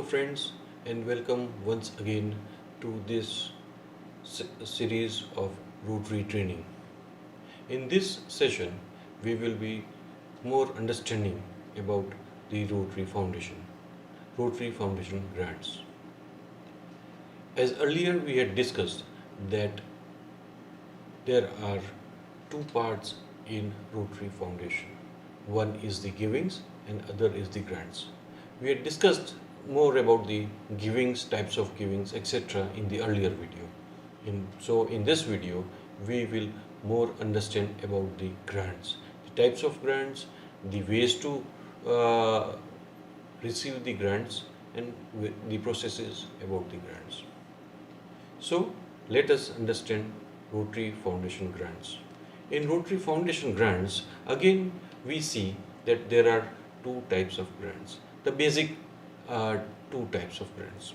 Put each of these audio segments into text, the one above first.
friends, and welcome once again to this series of Rotary training. In this session, we will be more understanding about the Rotary Foundation grants. As earlier we had discussed that there are two parts in Rotary Foundation. One is the givings and other is the grants. We had discussed more about the givings, types of givings, etc. in the earlier video. So in this video, we will more understand about the grants, the types of grants, the ways to receive the grants, and the processes about the grants. So let us understand Rotary Foundation grants. In Rotary Foundation grants, again we see that there are two types of grants. The basic two types of grants,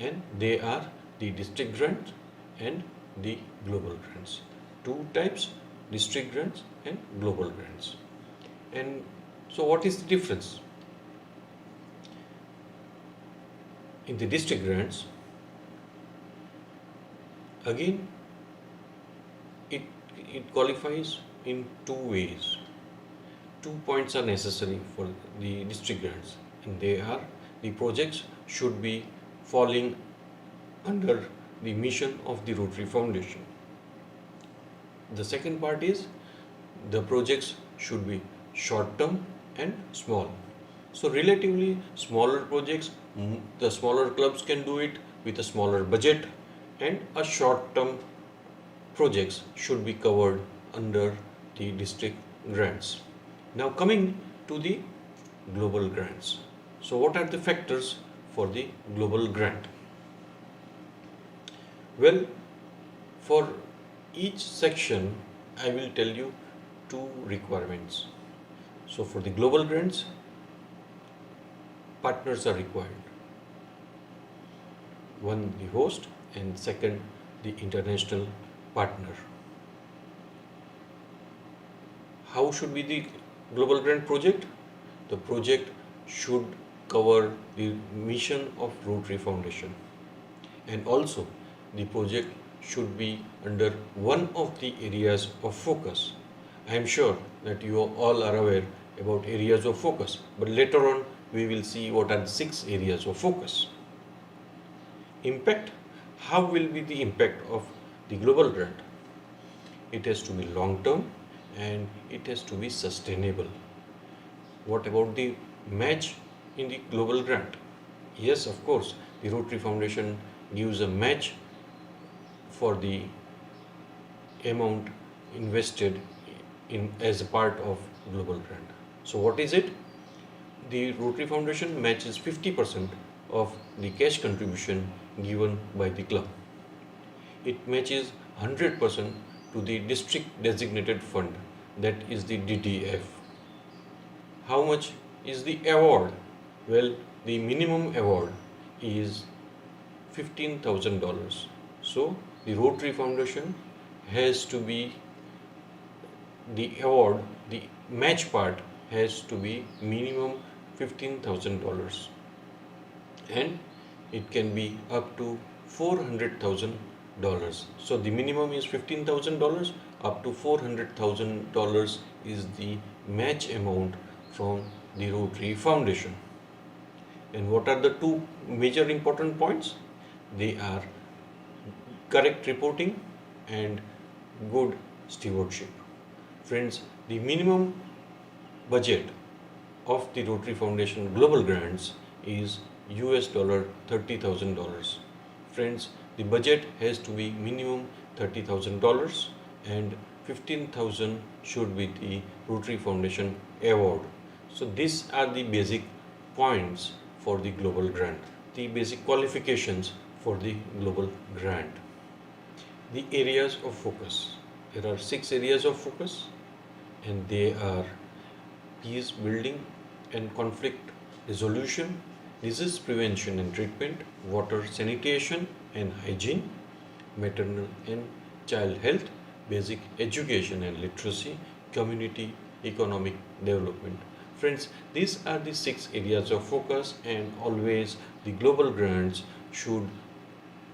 and they are the district grant and the global grants. Two types: district grants and global grants. And so what is the difference? In the district grants, again it qualifies in two ways. 2 points are necessary for the district grants, and they are: the projects should be falling under the mission of the Rotary Foundation. The second part is the projects should be short term and small. So relatively smaller projects, the smaller clubs can do it with a smaller budget, and a short term projects should be covered under the district grants. Now coming to the global grants. So what are the factors for the global grant? Well, for each section I will tell you two requirements. So for the global grants, partners are required. One, the host, and second, the international partner. How should be the global grant project? The project should cover the mission of Rotary Foundation, and also the project should be under one of the areas of focus. I am sure that you all are aware about areas of focus, but later on we will see what are the 6 areas of focus. Impact. How will be the impact of the global grant? It has to be long term and it has to be sustainable. What about the match in the global grant? Yes, of course, the Rotary Foundation gives a match for the amount invested in as a part of global grant. So what is it? The Rotary Foundation matches 50% of the cash contribution given by the club. It matches 100% to the district designated fund, that is the DDF. How much is the award? Well, the minimum award is $15,000. So the Rotary Foundation has to be the award, the match part has to be minimum $15,000, and it can be up to $400,000. So the minimum is $15,000, up to $400,000 is the match amount from the Rotary Foundation. And what are the two major important points? They are correct reporting and good stewardship. Friends, the minimum budget of the Rotary Foundation global grants is $30,000. Friends, the budget has to be minimum $30,000, and $15,000 should be the Rotary Foundation award. So these are the basic points for the global grant, the basic qualifications for the global grant. The areas of focus. There are 6 areas of focus, and they are peace building and conflict resolution, disease prevention and treatment, water sanitation and hygiene, maternal and child health, basic education and literacy, community economic development. Friends, these are the 6 areas of focus, and always the global grants should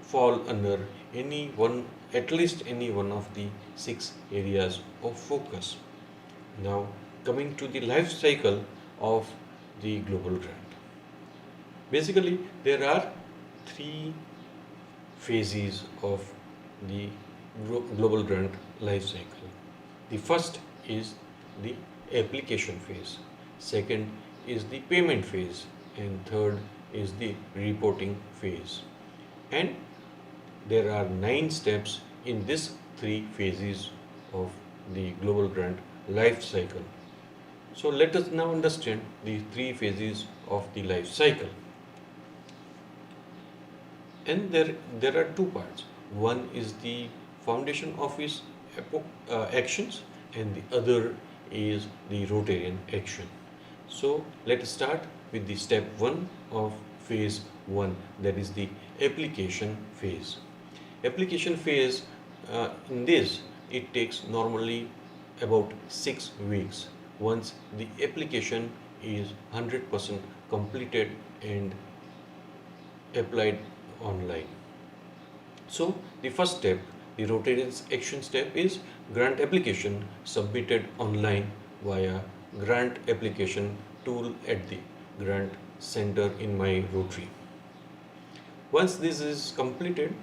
fall under any one, at least any one of the 6 areas of focus. Now, coming to the life cycle of the global grant. Basically, there are 3 phases of the global grant life cycle. The first is the application phase, second is the payment phase, and third is the reporting phase. And there are 9 steps in these 3 phases of the global grant life cycle. So let us now understand the 3 phases of the life cycle. And there are 2 parts. One is the foundation office actions, and the other is the Rotarian action. So let us start with the step 1 of phase 1, that is the application phase. Application phase, in this it takes normally about 6 weeks once the application is 100% completed and applied online. So the first step, the Rotarian's action step, is grant application submitted online via grant application tool at the grant center in my Rotary. Once this is completed,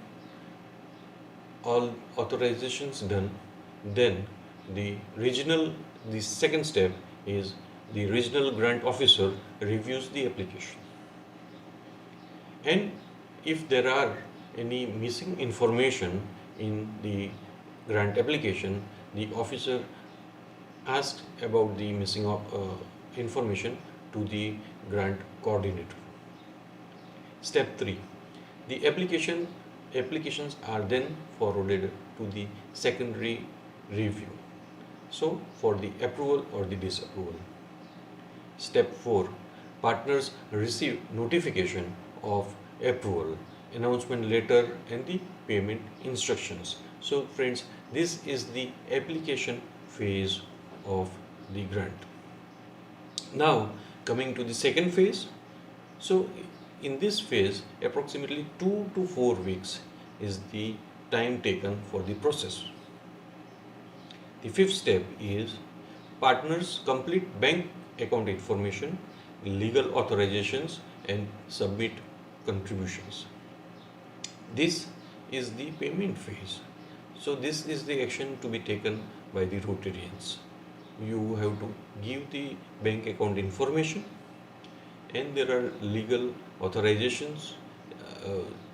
all authorizations done, then the second step is the regional grant officer reviews the application. And if there are any missing information in the grant application, the officer asks about the missing information to the grant coordinator. Step 3. The applications are then forwarded to the secondary review, so for the approval or the disapproval. Step 4. Partners receive notification of approval, announcement letter, and the payment instructions. So friends, this is the application phase of the grant. Now coming to the second phase. So in this phase, approximately 2 to 4 weeks is the time taken for the process. The fifth step is partners complete bank account information, legal authorizations, and submit contributions. This is the payment phase. So this is the action to be taken by the Rotarians. You have to give the bank account information, and there are legal authorizations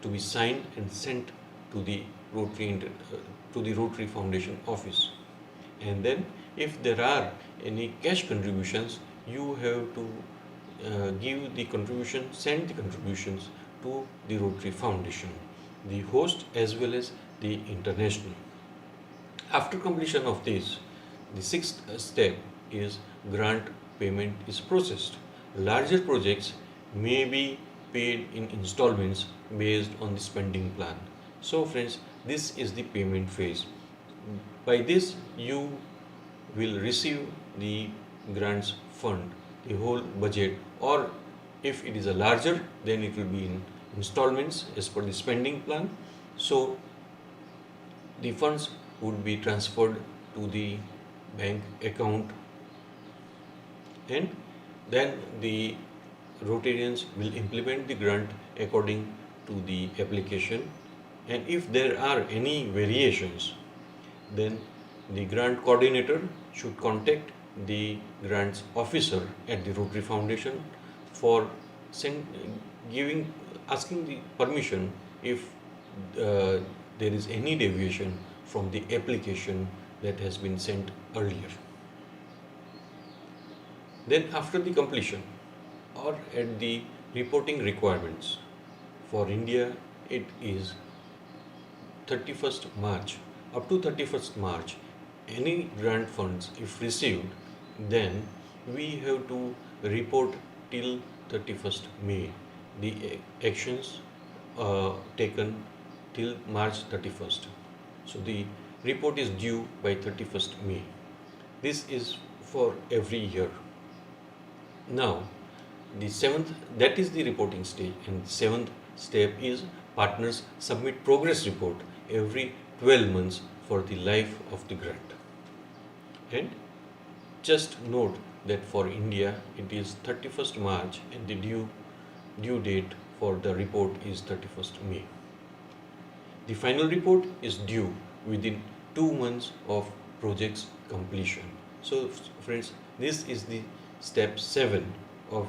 to be signed and sent to the Rotary Foundation office. And then if there are any cash contributions, you have to give the contribution, send the contributions to the Rotary Foundation, the host as well as the international. After completion of this, the sixth step is grant payment is processed. Larger projects may be paid in installments based on the spending plan. So friends, this is the payment phase. By this, you will receive the grants fund, the whole budget, or if it is a larger, then it will be in installments as per the spending plan. So the funds would be transferred to the bank account, and then the Rotarians will implement the grant according to the application. And if there are any variations, then the grant coordinator should contact the grants officer at the Rotary Foundation for asking the permission if there is any deviation from the application that has been sent earlier. Then after the completion or at the reporting requirements, for India it is 31st March. Up to 31st March, any grant funds if received, then we have to report till 31st May the actions taken till March 31st. So the report is due by 31st May. This is for every year. Now, the seventh, that is the reporting stage, and the seventh step is partners submit progress report every 12 months for the life of the grant. And just note that for India it is 31st March and the due date for the report is 31st May. The final report is due within 2 months of project's completion. So, friends, this is the step 7 of,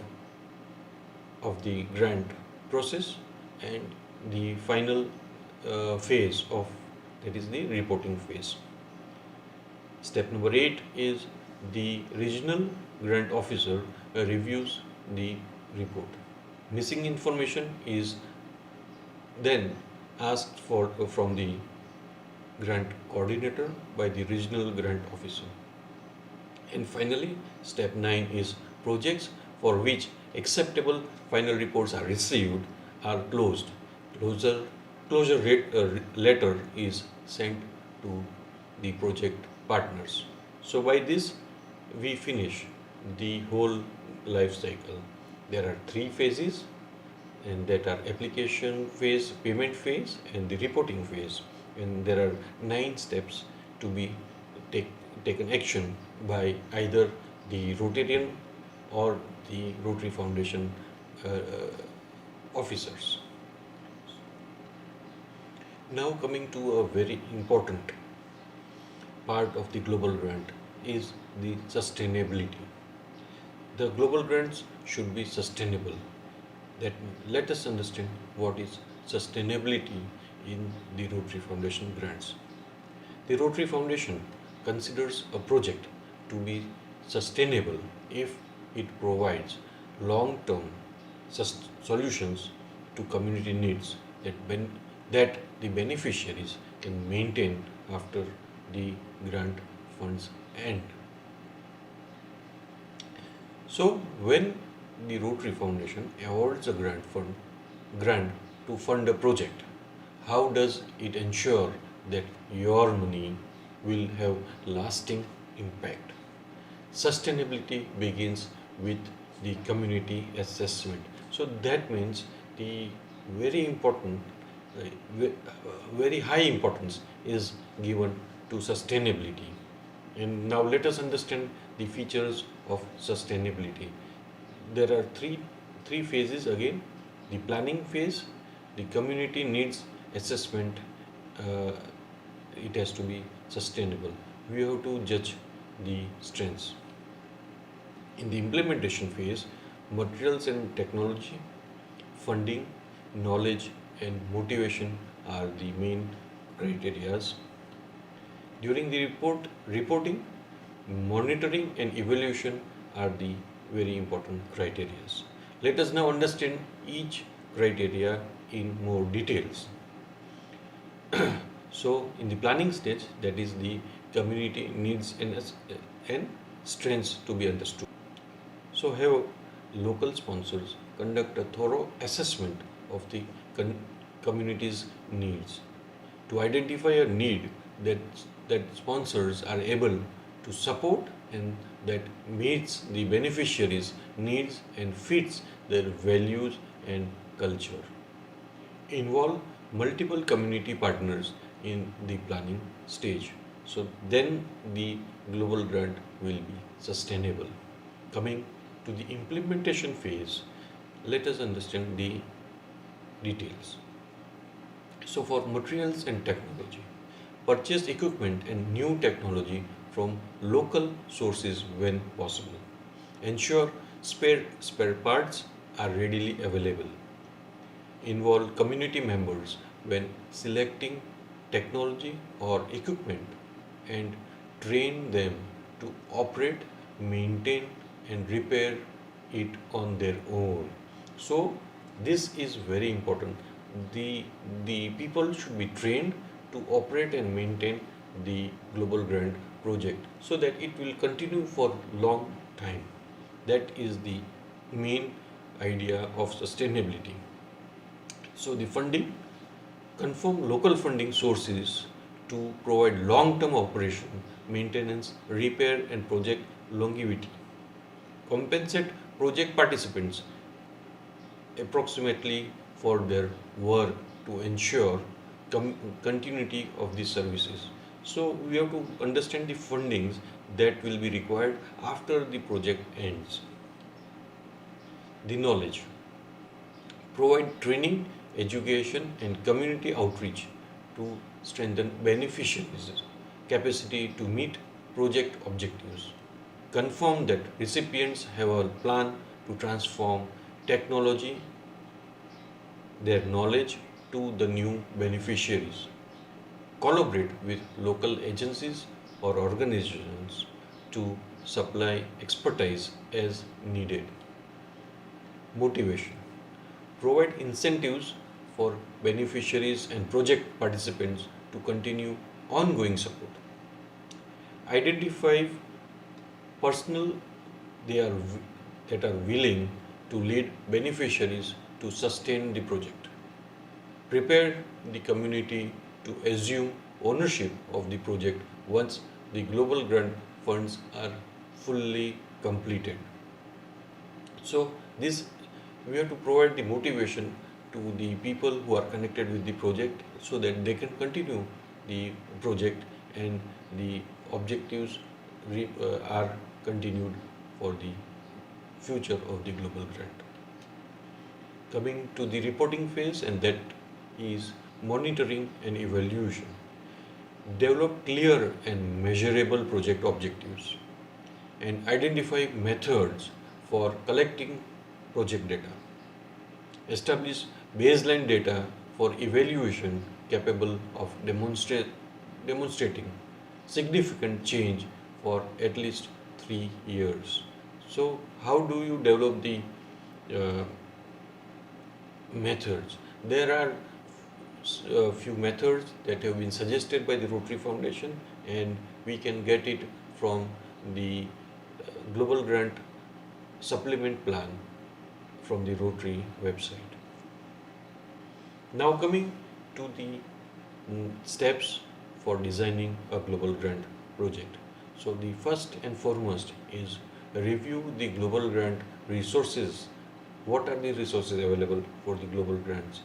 of the grant process, and the final phase of that is the reporting phase. Step number 8 is the regional grant officer reviews the report. Missing information is then asked for from the grant coordinator by the regional grant officer. And finally, step 9 is projects for which acceptable final reports are received are closed. Letter is sent to the project partners. So by this we finish the whole life cycle. There are 3 phases, and that are application phase, payment phase, and the reporting phase. And there are 9 steps to be taken action by either the Rotarian or the Rotary Foundation officers. Now coming to a very important part of the global grant is the sustainability. The global grants should be sustainable. That let us understand what is sustainability in the Rotary Foundation grants. The Rotary Foundation considers a project to be sustainable if it provides long-term solutions to community needs that the beneficiaries can maintain after the grant funds end. So, when the Rotary Foundation awards a grant to fund a project, how does it ensure that your money will have lasting impact? Sustainability begins with the community assessment. So that means the very important, very high importance is given to sustainability. And now let us understand the features of sustainability. There are three phases again. The planning phase, the community needs assessment, it has to be sustainable. We have to judge the strengths. In the implementation phase, materials and technology, funding, knowledge, and motivation are the main criterias. During the reporting, monitoring and evaluation are the very important criteria. Let us now understand each criteria in more details. So, in the planning stage, that is the community needs and strengths to be understood. So, have local sponsors conduct a thorough assessment of the community's needs to identify a need that sponsors are able to support and that meets the beneficiaries' needs and fits their values and culture. Involve multiple community partners in the planning stage. So then the global grant will be sustainable. Coming to the implementation phase, let us understand the details. So for materials and technology, purchase equipment and new technology from local sources when possible. Ensure spare parts are readily available. Involve community members when selecting technology or equipment and train them to operate, maintain, and repair it on their own. So, this is very important. The people should be trained to operate and maintain the global grant project so that it will continue for long time. That is the main idea of sustainability. So the funding, confirm local funding sources to provide long-term operation, maintenance, repair and project longevity. Compensate project participants approximately for their work to ensure continuity of these services. So we have to understand the fundings that will be required after the project ends. The knowledge. Provide training, education and community outreach to strengthen beneficiaries' capacity to meet project objectives. Confirm that recipients have a plan to transform technology, their knowledge to the new beneficiaries. Collaborate with local agencies or organizations to supply expertise as needed. Motivation. Provide incentives for beneficiaries and project participants to continue ongoing support. Identify personnel they are that are willing to lead beneficiaries to sustain the project. Prepare the community to assume ownership of the project once the global grant funds are fully completed. So this we have to provide the motivation to the people who are connected with the project so that they can continue the project and the objectives are continued for the future of the global grant. Coming to the reporting phase, and that is monitoring and evaluation. Develop clear and measurable project objectives and identify methods for collecting project data. Establish baseline data for evaluation capable of demonstrating significant change for at least 3 years. So, how do you develop the uh, methods? There are a few methods that have been suggested by the Rotary Foundation, and we can get it from the Global Grant Supplement Plan from the Rotary website. Now, coming to the steps for designing a global grant project. So, the first and foremost is review the global grant resources. What are the resources available for the global grants?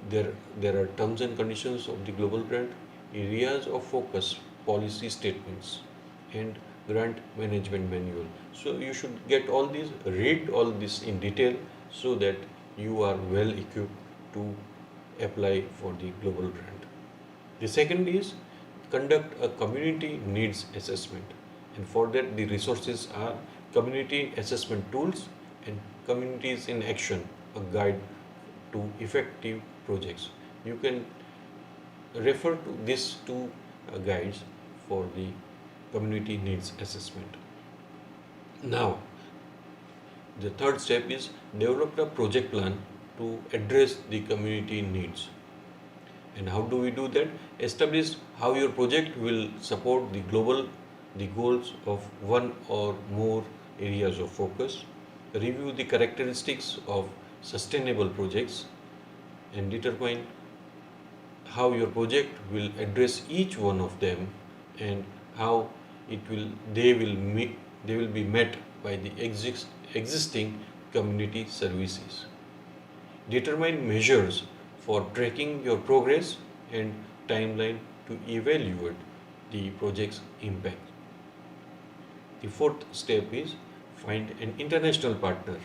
There are terms and conditions of the global grant, areas of focus, policy statements, and grant management manual. So you should get all these, read all this in detail so that you are well equipped to apply for the global grant. The second is conduct a community needs assessment, and for that the resources are community assessment tools and communities in action, a guide to effective projects. You can refer to these two guides for the community needs assessment. Now, the third step is develop a project plan to address the community needs. And how do we do that? Establish how your project will support the goals of one or more areas of focus. Review the characteristics of sustainable projects and determine how your project will address each one of them and how they will be met by the existing community services. Determine measures for tracking your progress and timeline to evaluate the project's impact. The fourth step is find an international partner.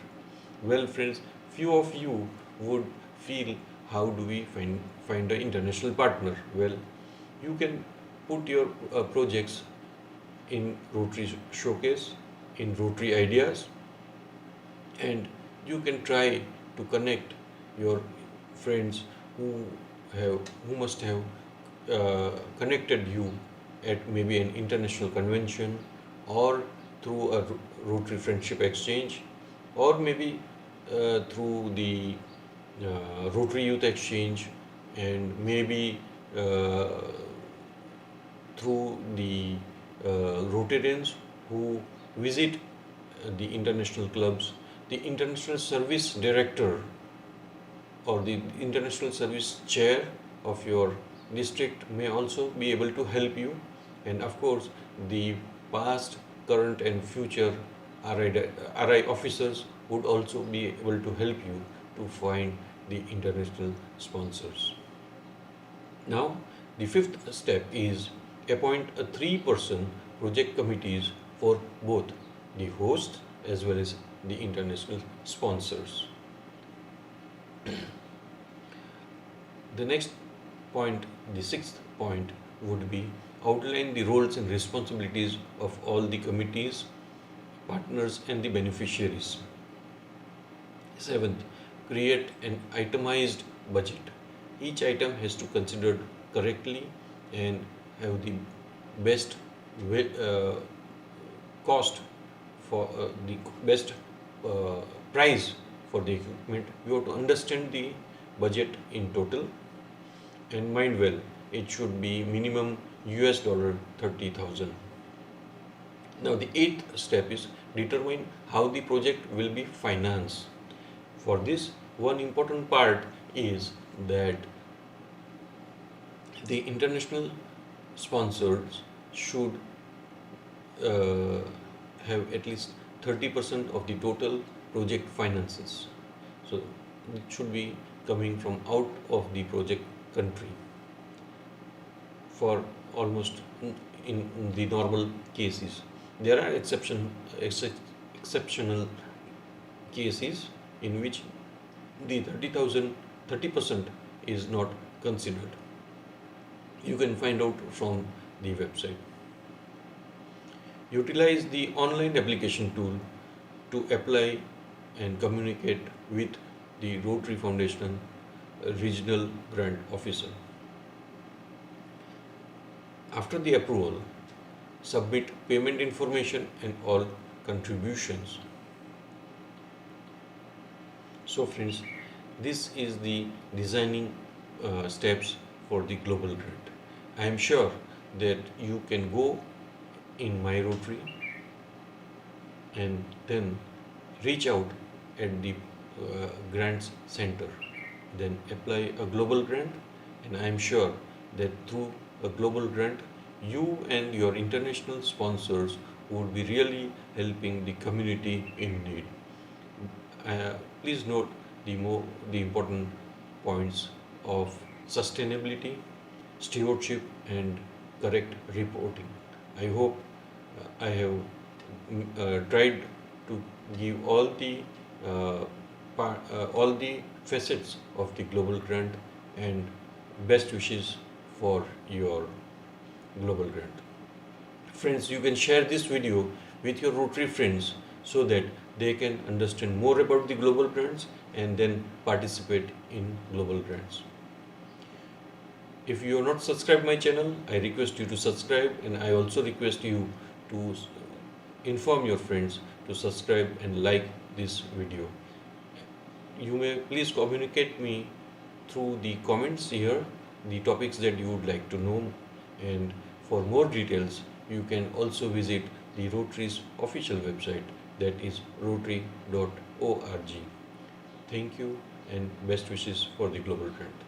Well, friends, few of you would feel, how do we find an international partner? Well, you can put your projects in Rotary Showcase, in Rotary Ideas, and you can try to connect your friends who must have connected you at maybe an international convention or through a Rotary Friendship Exchange, or maybe through the Rotary Youth Exchange, and maybe through the Rotarians who visit the international clubs. The international service director or the international service chair of your district may also be able to help you, and of course the past, current and future RI officers would also be able to help you to find the international sponsors. Now, the fifth step is appoint a three-person project committees for both the host as well as the international sponsors. The next point, the sixth point, would be outline the roles and responsibilities of all the committees, partners, and the beneficiaries. Seventh, create an itemized budget. Each item has to considered correctly and have the best cost for the best uh, price for the equipment. You have to understand the budget in total and mind well it should be minimum US dollar 30,000. Now the eighth step is determine how the project will be financed. For this, one important part is that the international sponsors should uh, have at least 30% of the total project finances. So it should be coming from out of the project country for almost in the normal cases. There are exceptional cases in which the 30% is not considered. You can find out from the website. Utilize the online application tool to apply and communicate with the Rotary Foundation regional grant officer. After the approval, submit payment information and all contributions. So friends, this is the designing steps for the global grant. I am sure that you can go in My Rotary and then reach out at the grants center, then apply a global grant, and I am sure that through a global grant you and your international sponsors would be really helping the community in need. Please note the important points of sustainability, stewardship, and correct reporting. I hope I have tried to give all the facets of the global grant and best wishes for your global grant. Friends, you can share this video with your Rotary friends so that they can understand more about the global grants and then participate in global grants. If you are not subscribed my channel, I request you to subscribe, and I also request you to inform your friends to subscribe and like this video. You may please communicate me through the comments here the topics that you would like to know, and for more details you can also visit the Rotary's official website, that is rotary.org. Thank you and best wishes for the global grant.